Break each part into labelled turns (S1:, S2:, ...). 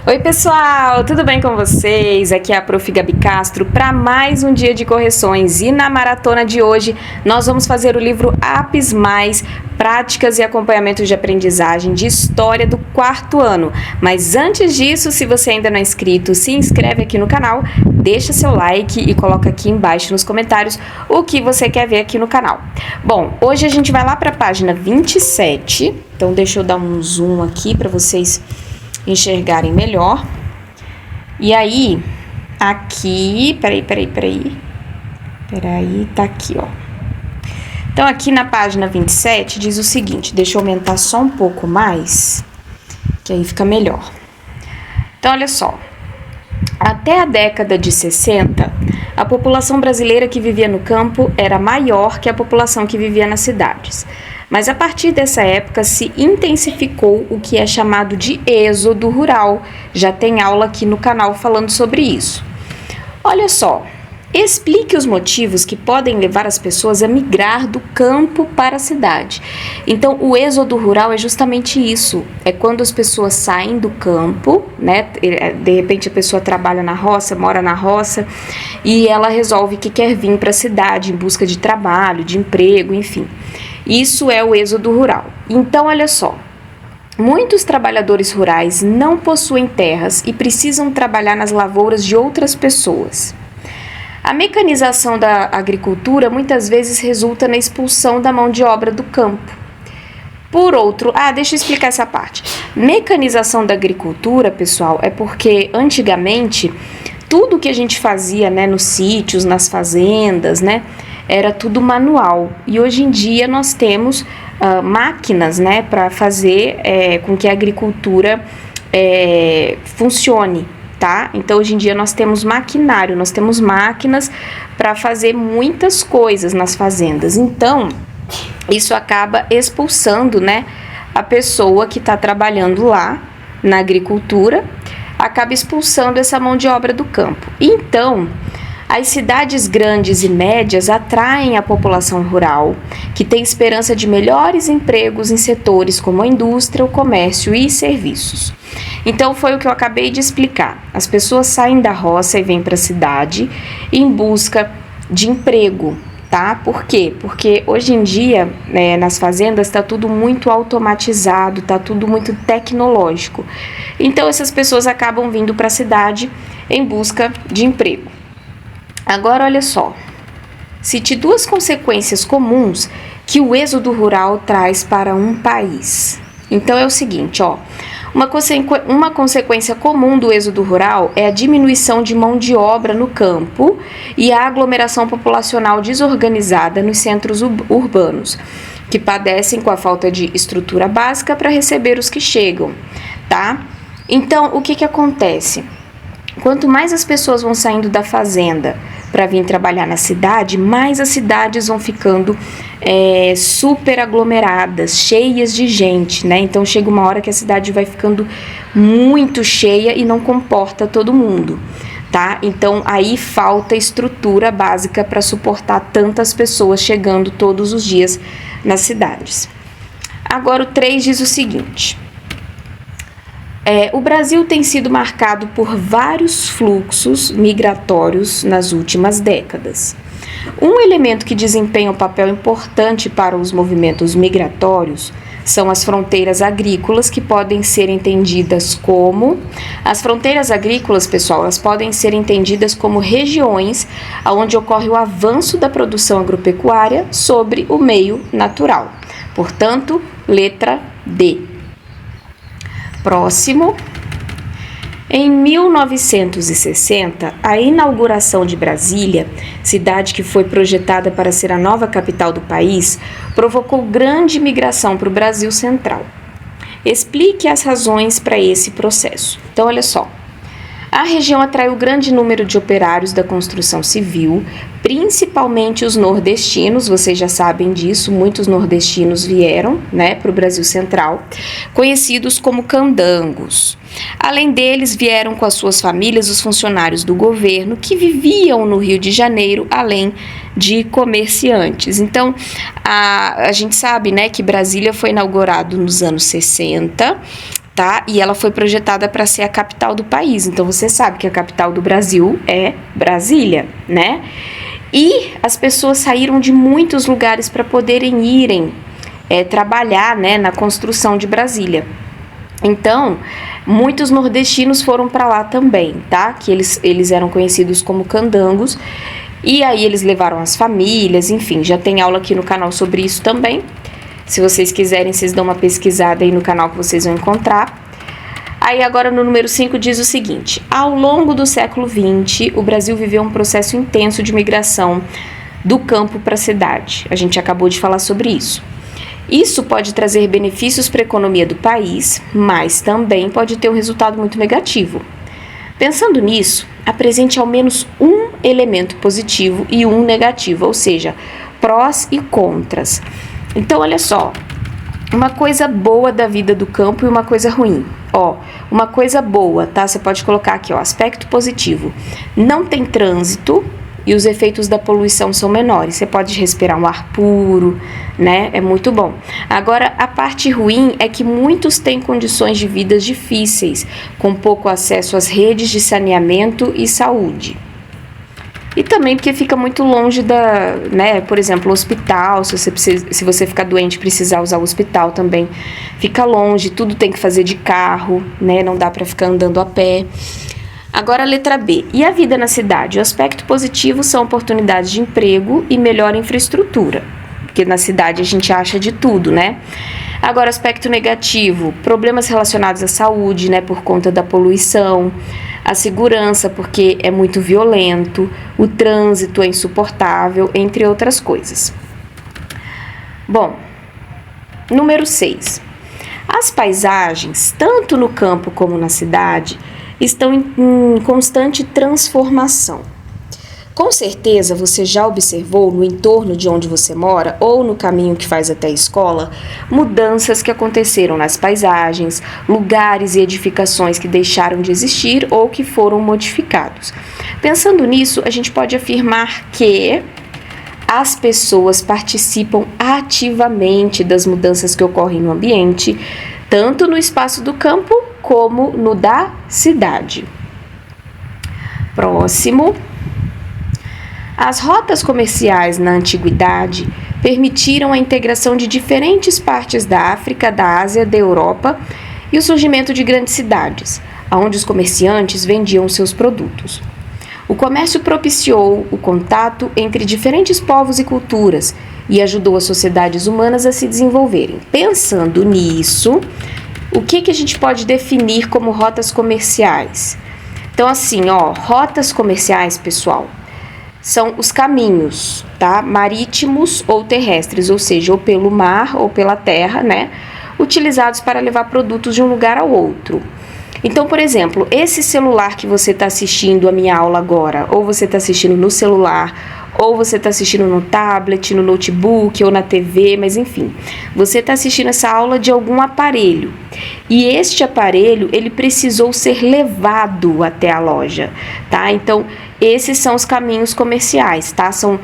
S1: Oi pessoal, tudo bem com vocês? Aqui é a Prof. Gabi Castro para mais um dia de correções e na maratona de hoje nós vamos fazer o livro APES+, Práticas e Acompanhamento de Aprendizagem de História do 4º ano. Mas antes disso, se você ainda não é inscrito, se inscreve aqui no canal, deixa seu like e coloca aqui embaixo nos comentários o que você quer ver aqui no canal. Bom, hoje a gente vai lá para a página 27, então deixa eu dar um zoom aqui para vocês enxergarem melhor. E aí, aqui, peraí, tá aqui, ó. Então, aqui na página 27 diz o seguinte, deixa eu aumentar só um pouco mais, que aí fica melhor. Então, olha só, até a década de 60, a população brasileira que vivia no campo era maior que a população que vivia nas cidades. Mas a partir dessa época se intensificou o que é chamado de êxodo rural. Já tem aula aqui no canal falando sobre isso. Olha só, explique os motivos que podem levar as pessoas a migrar do campo para a cidade. Então, o êxodo rural é justamente isso. É quando as pessoas saem do campo, né? De repente a pessoa trabalha na roça, mora na roça, e ela resolve que quer vir para a cidade em busca de trabalho, de emprego, enfim. Isso é o êxodo rural. Então, olha só, muitos trabalhadores rurais não possuem terras e precisam trabalhar nas lavouras de outras pessoas. A mecanização da agricultura muitas vezes resulta na expulsão da mão de obra do campo. Por outro, deixa eu explicar essa parte. Mecanização da agricultura, pessoal, é porque antigamente tudo que a gente fazia, né, nos sítios, nas fazendas, né, era tudo manual. E hoje em dia nós temos máquinas, né, para fazer com que a agricultura funcione, tá? Então hoje em dia nós temos maquinário, nós temos máquinas para fazer muitas coisas nas fazendas. Então isso acaba expulsando, né, a pessoa que está trabalhando lá na agricultura, acaba expulsando essa mão de obra do campo. Então as cidades grandes e médias atraem a população rural, que tem esperança de melhores empregos em setores como a indústria, o comércio e serviços. Então, foi o que eu acabei de explicar. As pessoas saem da roça e vêm para a cidade em busca de emprego, tá? Por quê? Porque hoje em dia, nas fazendas, está tudo muito automatizado, está tudo muito tecnológico. Então, essas pessoas acabam vindo para a cidade em busca de emprego. Agora, olha só, cite 2 consequências comuns que o êxodo rural traz para um país. Então, é o seguinte, ó, uma consequência comum do êxodo rural é a diminuição de mão de obra no campo e a aglomeração populacional desorganizada nos centros urbanos, que padecem com a falta de estrutura básica para receber os que chegam, tá? Então, o que acontece? Quanto mais as pessoas vão saindo da fazenda para vir trabalhar na cidade, mais as cidades vão ficando super aglomeradas, cheias de gente, né? Então chega uma hora que a cidade vai ficando muito cheia e não comporta todo mundo, tá? Então aí falta estrutura básica para suportar tantas pessoas chegando todos os dias nas cidades. Agora o 3 diz o seguinte: o Brasil tem sido marcado por vários fluxos migratórios nas últimas décadas. Um elemento que desempenha um papel importante para os movimentos migratórios são as fronteiras agrícolas, que podem ser entendidas como... As fronteiras agrícolas, pessoal, elas podem ser entendidas como regiões onde ocorre o avanço da produção agropecuária sobre o meio natural. Portanto, letra D. Próximo. Em 1960, a inauguração de Brasília, cidade que foi projetada para ser a nova capital do país, provocou grande migração para o Brasil Central. Explique as razões para esse processo. Então, olha só. A região atraiu grande número de operários da construção civil, principalmente os nordestinos, vocês já sabem disso, muitos nordestinos vieram, né, para o Brasil Central, conhecidos como candangos. Além deles, vieram com as suas famílias os funcionários do governo que viviam no Rio de Janeiro, além de comerciantes. Então, a gente sabe, né, que Brasília foi inaugurado nos anos 60, tá? E ela foi projetada para ser a capital do país. Então você sabe que a capital do Brasil é Brasília, né? E as pessoas saíram de muitos lugares para poderem irem trabalhar, né, na construção de Brasília. Então, muitos nordestinos foram para lá também, tá? Que eles eram conhecidos como candangos. E aí eles levaram as famílias, enfim, já tem aula aqui no canal sobre isso também. Se vocês quiserem, vocês dão uma pesquisada aí no canal que vocês vão encontrar. Aí agora no número 5 diz o seguinte: ao longo do século XX, o Brasil viveu um processo intenso de migração do campo para a cidade. A gente acabou de falar sobre isso. Isso pode trazer benefícios para a economia do país, mas também pode ter um resultado muito negativo. Pensando nisso, apresente ao menos um elemento positivo e um negativo, ou seja, prós e contras. Então, olha só, uma coisa boa da vida do campo e uma coisa ruim. Ó, uma coisa boa, tá? Você pode colocar aqui, ó, aspecto positivo. Não tem trânsito e os efeitos da poluição são menores. Você pode respirar um ar puro, né? É muito bom. Agora, a parte ruim é que muitos têm condições de vida difíceis, com pouco acesso às redes de saneamento e saúde. E também porque fica muito longe da, né, por exemplo, o hospital, se você ficar doente e precisar usar o hospital também, fica longe, tudo tem que fazer de carro, né, não dá para ficar andando a pé. Agora a letra B, e a vida na cidade? O aspecto positivo são oportunidades de emprego e melhor infraestrutura, porque na cidade a gente acha de tudo, né? Agora, aspecto negativo, problemas relacionados à saúde, né, por conta da poluição, a segurança, porque é muito violento, o trânsito é insuportável, entre outras coisas. Bom, número 6. As paisagens, tanto no campo como na cidade, estão em constante transformação. Com certeza você já observou no entorno de onde você mora ou no caminho que faz até a escola mudanças que aconteceram nas paisagens, lugares e edificações que deixaram de existir ou que foram modificados. Pensando nisso, a gente pode afirmar que as pessoas participam ativamente das mudanças que ocorrem no ambiente, tanto no espaço do campo como no da cidade. Próximo. As rotas comerciais na antiguidade permitiram a integração de diferentes partes da África, da Ásia, da Europa e o surgimento de grandes cidades, onde os comerciantes vendiam seus produtos. O comércio propiciou o contato entre diferentes povos e culturas e ajudou as sociedades humanas a se desenvolverem. Pensando nisso, o que a gente pode definir como rotas comerciais? Então, assim, ó, rotas comerciais, pessoal, são os caminhos, tá? Marítimos ou terrestres, ou seja, ou pelo mar ou pela terra, né? Utilizados para levar produtos de um lugar ao outro. Então, por exemplo, esse celular que você está assistindo a minha aula agora, ou você está assistindo no celular, ou você está assistindo no tablet, no notebook ou na TV, mas enfim, você está assistindo essa aula de algum aparelho. E este aparelho, ele precisou ser levado até a loja, tá? Então, esses são os caminhos comerciais, tá? São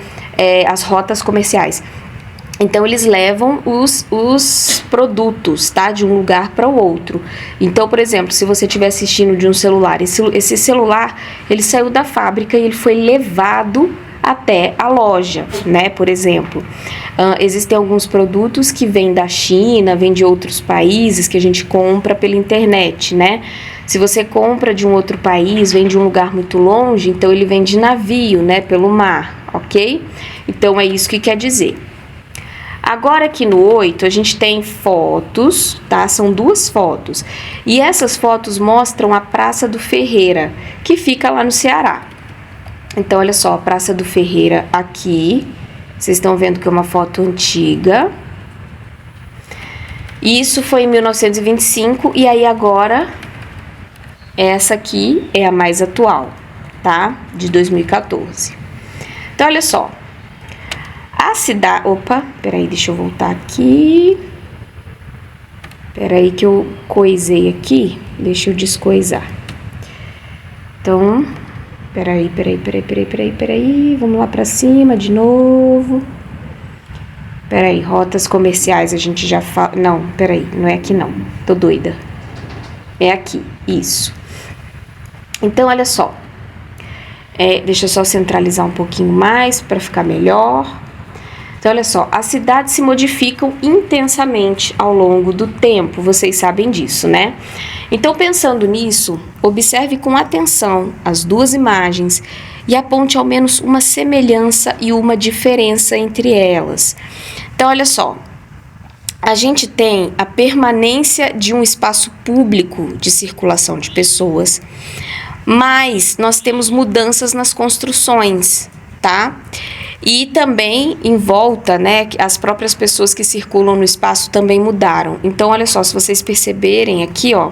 S1: as rotas comerciais. Então, eles levam os produtos, tá? De um lugar para o outro. Então, por exemplo, se você estiver assistindo de um celular, esse celular, ele saiu da fábrica e ele foi levado até a loja, né? Por exemplo, existem alguns produtos que vêm da China, vêm de outros países que a gente compra pela internet, né? Se você compra de um outro país, vem de um lugar muito longe, então ele vem de navio, né? Pelo mar, ok? Então é isso que quer dizer. Agora aqui no 8 a gente tem fotos, tá? São 2 fotos. E essas fotos mostram a Praça do Ferreira, que fica lá no Ceará. Então, olha só, a Praça do Ferreira aqui. Vocês estão vendo que é uma foto antiga. Isso foi em 1925 e aí agora essa aqui é a mais atual, tá? De 2014. Então, olha só. A cidade... Opa, peraí, deixa eu voltar aqui. Peraí que eu coisei aqui. Deixa eu descoisar. Então... Peraí. Vamos lá pra cima de novo. Peraí, rotas comerciais a gente já fala... Não, peraí, não é aqui não. Tô doida. É aqui, isso. Então, olha só. Deixa eu só centralizar um pouquinho mais para ficar melhor. Então, olha só, as cidades se modificam intensamente ao longo do tempo, vocês sabem disso, né? Então, pensando nisso, observe com atenção as duas imagens e aponte ao menos uma semelhança e uma diferença entre elas. Então, olha só, a gente tem a permanência de um espaço público de circulação de pessoas, mas nós temos mudanças nas construções, tá? E também em volta, né, as próprias pessoas que circulam no espaço também mudaram. Então, olha só, se vocês perceberem aqui, ó,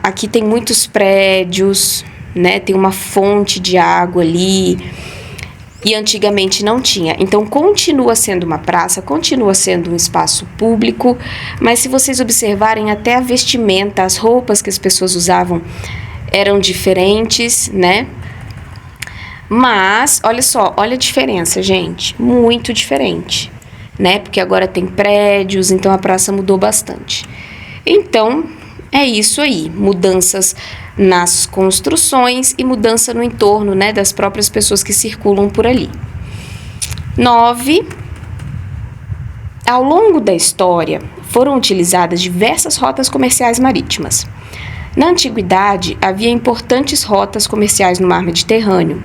S1: aqui tem muitos prédios, né, tem uma fonte de água ali, e antigamente não tinha. Então, continua sendo uma praça, continua sendo um espaço público, mas se vocês observarem até a vestimenta, as roupas que as pessoas usavam eram diferentes, né? Mas, olha só, olha a diferença, gente, muito diferente, né? Porque agora tem prédios, então a praça mudou bastante. Então, é isso aí, mudanças nas construções e mudança no entorno, né, das próprias pessoas que circulam por ali. 9. Ao longo da história, foram utilizadas diversas rotas comerciais marítimas. Na antiguidade, havia importantes rotas comerciais no mar Mediterrâneo.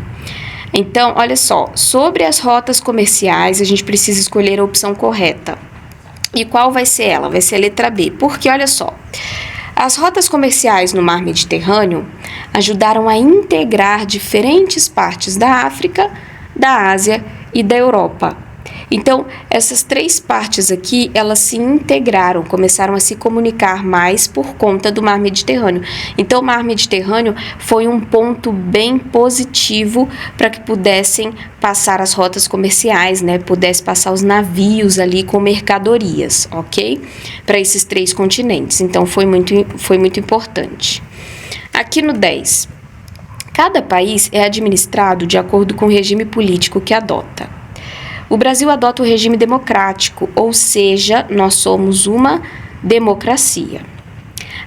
S1: Então, olha só, sobre as rotas comerciais, a gente precisa escolher a opção correta. E qual vai ser ela? Vai ser a letra B, porque olha só, as rotas comerciais no mar Mediterrâneo ajudaram a integrar diferentes partes da África, da Ásia e da Europa. Então, essas três partes aqui, elas se integraram, começaram a se comunicar mais por conta do mar Mediterrâneo. Então, o mar Mediterrâneo foi um ponto bem positivo para que pudessem passar as rotas comerciais, né? Pudesse passar os navios ali com mercadorias, ok? Para esses três continentes. Então, foi muito importante. Aqui no 10. Cada país é administrado de acordo com o regime político que adota. O Brasil adota o regime democrático, ou seja, nós somos uma democracia.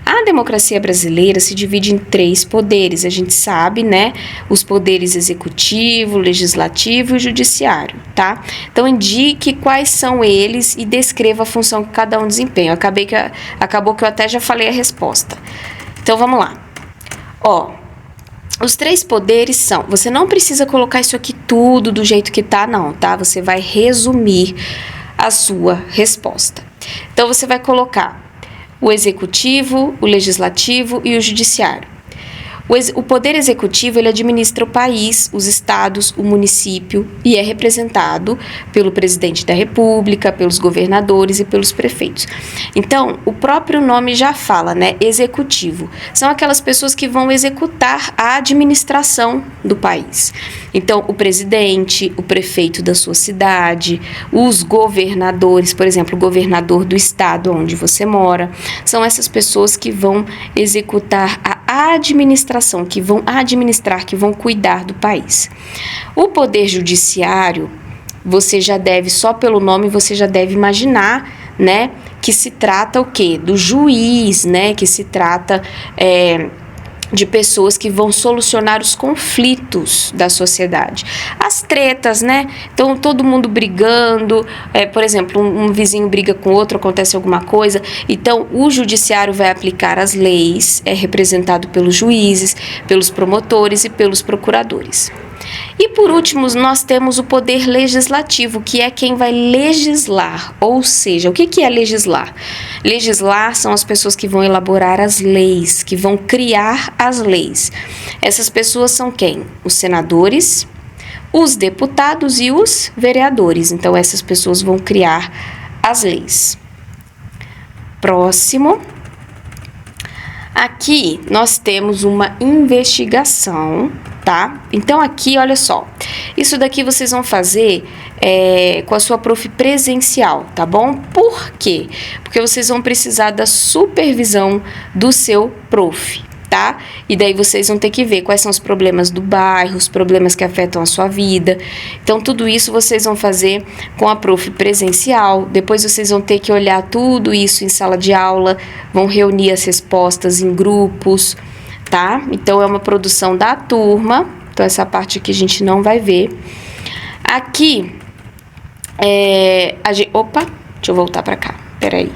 S1: A democracia brasileira se divide em 3 poderes, a gente sabe, né? Os poderes executivo, legislativo e judiciário, tá? Então, indique quais são eles e descreva a função que cada um desempenha. Acabou que eu até já falei a resposta. Então, vamos lá. Os 3 poderes são... Você não precisa colocar isso aqui tudo do jeito que tá, não, tá? Você vai resumir a sua resposta. Então, você vai colocar o executivo, o legislativo e o judiciário. O poder executivo, ele administra o país, os estados, o município e é representado pelo presidente da república, pelos governadores e pelos prefeitos. Então, o próprio nome já fala, né? Executivo. São aquelas pessoas que vão executar a administração do país. Então, o presidente, o prefeito da sua cidade, os governadores, por exemplo, o governador do estado onde você mora, são essas pessoas que vão executar a administração, que vão administrar, que vão cuidar do país. O poder judiciário, você já deve, só pelo nome, você já deve imaginar, né, que se trata o quê? Do juiz, né, que se trata de pessoas que vão solucionar os conflitos da sociedade. As tretas, né? Então, todo mundo brigando, por exemplo, um vizinho briga com outro, acontece alguma coisa. Então, o judiciário vai aplicar as leis, é representado pelos juízes, pelos promotores e pelos procuradores. E por último, nós temos o poder legislativo, que é quem vai legislar, ou seja, o que é legislar? Legislar são as pessoas que vão elaborar as leis, que vão criar as leis. Essas pessoas são quem? Os senadores, os deputados e os vereadores. Então, essas pessoas vão criar as leis. Próximo. Aqui nós temos uma investigação, tá? Então aqui, olha só, isso daqui vocês vão fazer com a sua prof presencial, tá bom? Por quê? Porque vocês vão precisar da supervisão do seu prof, tá? E daí vocês vão ter que ver quais são os problemas do bairro, os problemas que afetam a sua vida. Então, tudo isso vocês vão fazer com a prof presencial. Depois vocês vão ter que olhar tudo isso em sala de aula, vão reunir as respostas em grupos, tá? Então, é uma produção da turma. Então, essa parte aqui a gente não vai ver. Aqui, opa, deixa eu voltar para cá, peraí.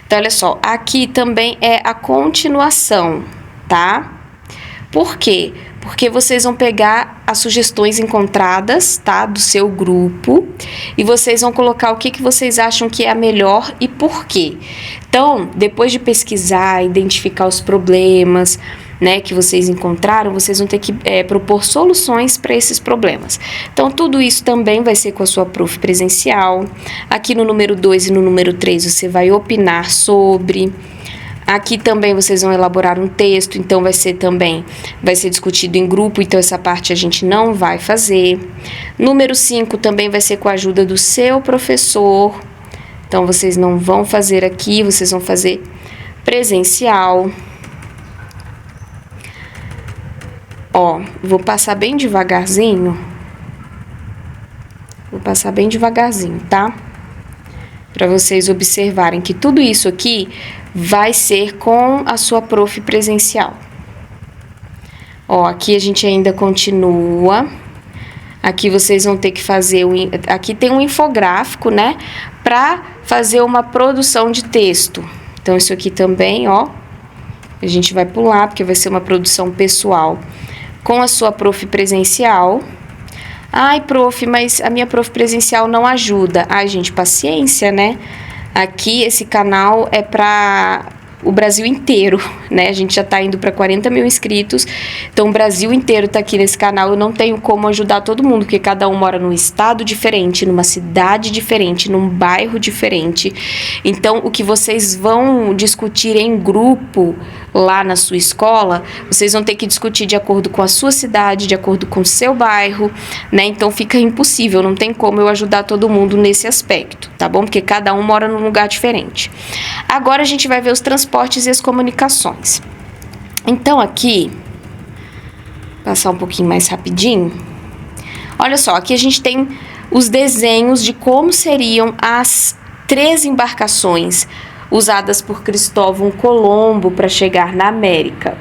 S1: Então, olha só, aqui também é a continuação, tá? Por quê? Porque vocês vão pegar as sugestões encontradas, tá? Do seu grupo, e vocês vão colocar o que vocês acham que é a melhor e por quê. Então, depois de pesquisar, identificar os problemas, né, que vocês encontraram, vocês vão ter que propor soluções para esses problemas. Então, tudo isso também vai ser com a sua prof presencial. Aqui no número 2 e no número 3 você vai opinar sobre. Aqui também vocês vão elaborar um texto, então vai ser discutido em grupo, então essa parte a gente não vai fazer. Número 5 também vai ser com a ajuda do seu professor. Então, vocês não vão fazer aqui, vocês vão fazer presencial. Ó, vou passar bem devagarzinho. Tá? Para vocês observarem que tudo isso aqui vai ser com a sua prof presencial. Ó, aqui a gente ainda continua. Aqui vocês vão ter que fazer, aqui tem um infográfico, né? Para fazer uma produção de texto. Então, isso aqui também, ó, a gente vai pular, porque vai ser uma produção pessoal com a sua prof presencial. Ai, prof, mas a minha prof presencial não ajuda. Ai, gente, paciência, né? Aqui, esse canal é para o Brasil inteiro, né? A gente já tá indo para 40 mil inscritos, então o Brasil inteiro tá aqui nesse canal. Eu não tenho como ajudar todo mundo, porque cada um mora num estado diferente, numa cidade diferente, num bairro diferente. Então, o que vocês vão discutir em grupo lá na sua escola, vocês vão ter que discutir de acordo com a sua cidade, de acordo com o seu bairro, né? Então, fica impossível, não tem como eu ajudar todo mundo nesse aspecto, tá bom? Porque cada um mora num lugar diferente. Agora, a gente vai ver os transportes e as comunicações. Então, aqui, passar um pouquinho mais rapidinho. Olha só, aqui a gente tem os desenhos de como seriam as 3 embarcações usadas por Cristóvão Colombo para chegar na América.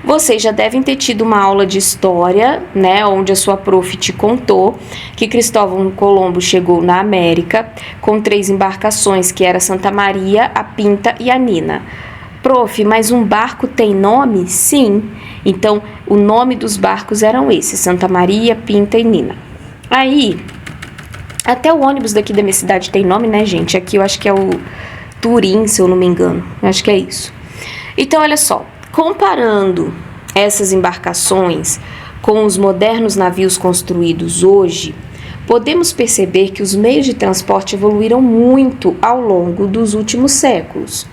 S1: Vocês já devem ter tido uma aula de história, né, onde a sua prof te contou que Cristóvão Colombo chegou na América com 3 embarcações, que era Santa Maria, a Pinta e a Nina. Prof, mas um barco tem nome? Sim. Então, o nome dos barcos eram esses, Santa Maria, Pinta e Nina. Aí, até o ônibus daqui da minha cidade tem nome, né, gente? Aqui eu acho que é o Turim, se eu não me engano. Eu acho que é isso. Então, olha só. Comparando essas embarcações com os modernos navios construídos hoje, podemos perceber que os meios de transporte evoluíram muito ao longo dos últimos séculos.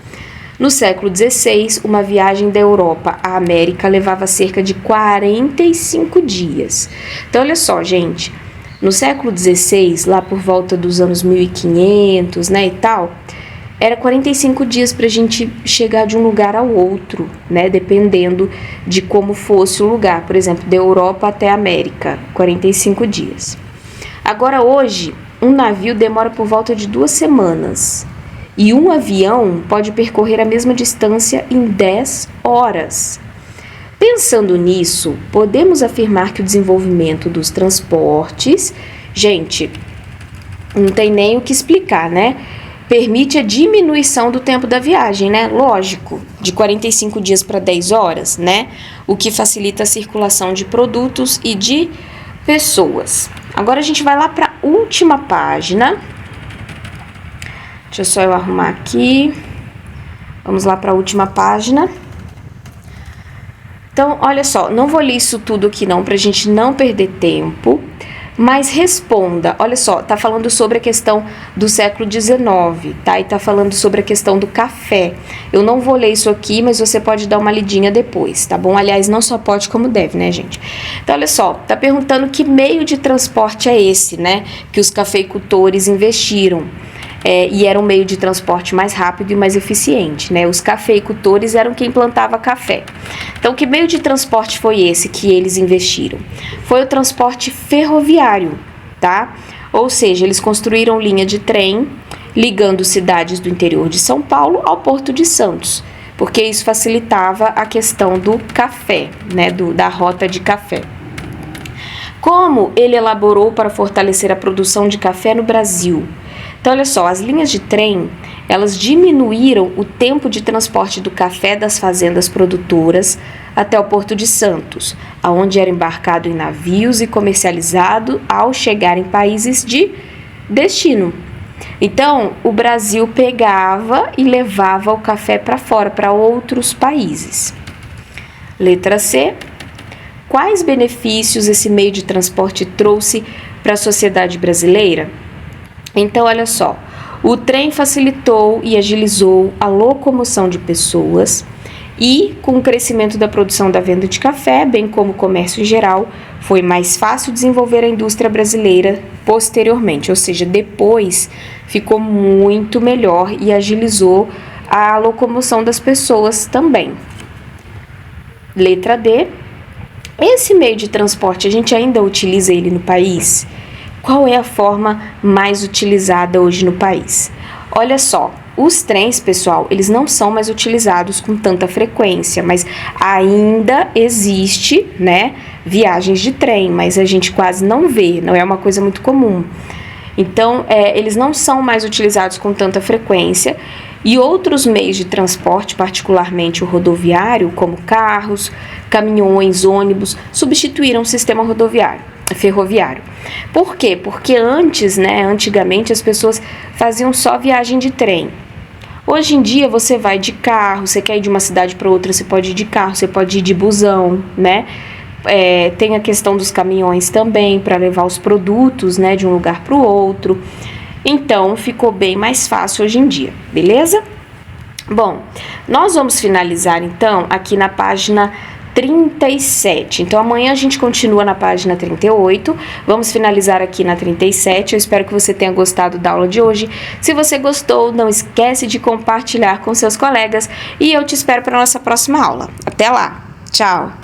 S1: No século XVI, uma viagem da Europa à América levava cerca de 45 dias. Então, olha só, gente. No século XVI, lá por volta dos anos 1500, né, e tal, era 45 dias para a gente chegar de um lugar ao outro, né? Dependendo de como fosse o lugar. Por exemplo, da Europa até a América, 45 dias. Agora, hoje, um navio demora por volta de 2 semanas. E um avião pode percorrer a mesma distância em 10 horas. Pensando nisso, podemos afirmar que o desenvolvimento dos transportes, gente, não tem nem o que explicar, né? Permite a diminuição do tempo da viagem, né? Lógico, de 45 dias para 10 horas, né? O que facilita a circulação de produtos e de pessoas. Agora a gente vai lá para a última página. Deixa só eu arrumar aqui. Vamos lá para a última página. Então, olha só, não vou ler isso tudo aqui não, para a gente não perder tempo. Mas responda, olha só, tá falando sobre a questão do século XIX, tá? E tá falando sobre a questão do café. Eu não vou ler isso aqui, mas você pode dar uma lidinha depois, tá bom? Aliás, não só pode como deve, né, gente? Então, olha só, tá perguntando que meio de transporte é esse, né? Que os cafeicultores investiram. e era um meio de transporte mais rápido e mais eficiente, né? Os cafeicultores eram quem plantava café. Então, que meio de transporte foi esse que eles investiram? Foi o transporte ferroviário, tá? Ou seja, eles construíram linha de trem ligando cidades do interior de São Paulo ao Porto de Santos, porque isso facilitava a questão do café, né? Da rota de café. Como ele elaborou para fortalecer a produção de café no Brasil? Então, olha só, as linhas de trem, elas diminuíram o tempo de transporte do café das fazendas produtoras até o Porto de Santos, aonde era embarcado em navios e comercializado ao chegar em países de destino. Então, o Brasil pegava e levava o café para fora, para outros países. Letra C. Quais benefícios esse meio de transporte trouxe para a sociedade brasileira? Então, olha só, o trem facilitou e agilizou a locomoção de pessoas e, com o crescimento da produção da venda de café, bem como o comércio em geral, foi mais fácil desenvolver a indústria brasileira posteriormente, ou seja, depois ficou muito melhor e agilizou a locomoção das pessoas também. Letra D. Esse meio de transporte, a gente ainda utiliza ele no país? Qual é a forma mais utilizada hoje no país? Olha só, os trens, pessoal, eles não são mais utilizados com tanta frequência, mas ainda existe, né, viagens de trem, mas a gente quase não vê, não é uma coisa muito comum. Então, eles não são mais utilizados com tanta frequência e outros meios de transporte, particularmente o rodoviário, como carros, caminhões, ônibus, substituíram o sistema ferroviário. Por quê? Porque antigamente as pessoas faziam só viagem de trem. Hoje em dia você vai de carro, você quer ir de uma cidade para outra, você pode ir de carro, você pode ir de busão, né? Tem a questão dos caminhões também para levar os produtos, né, de um lugar para o outro. Então ficou bem mais fácil hoje em dia, beleza? Bom, nós vamos finalizar então aqui na página 37. Então amanhã a gente continua na página 38. Vamos finalizar aqui na 37. Eu espero que você tenha gostado da aula de hoje. Se você gostou, não esquece de compartilhar com seus colegas e eu te espero para a nossa próxima aula. Até lá. Tchau.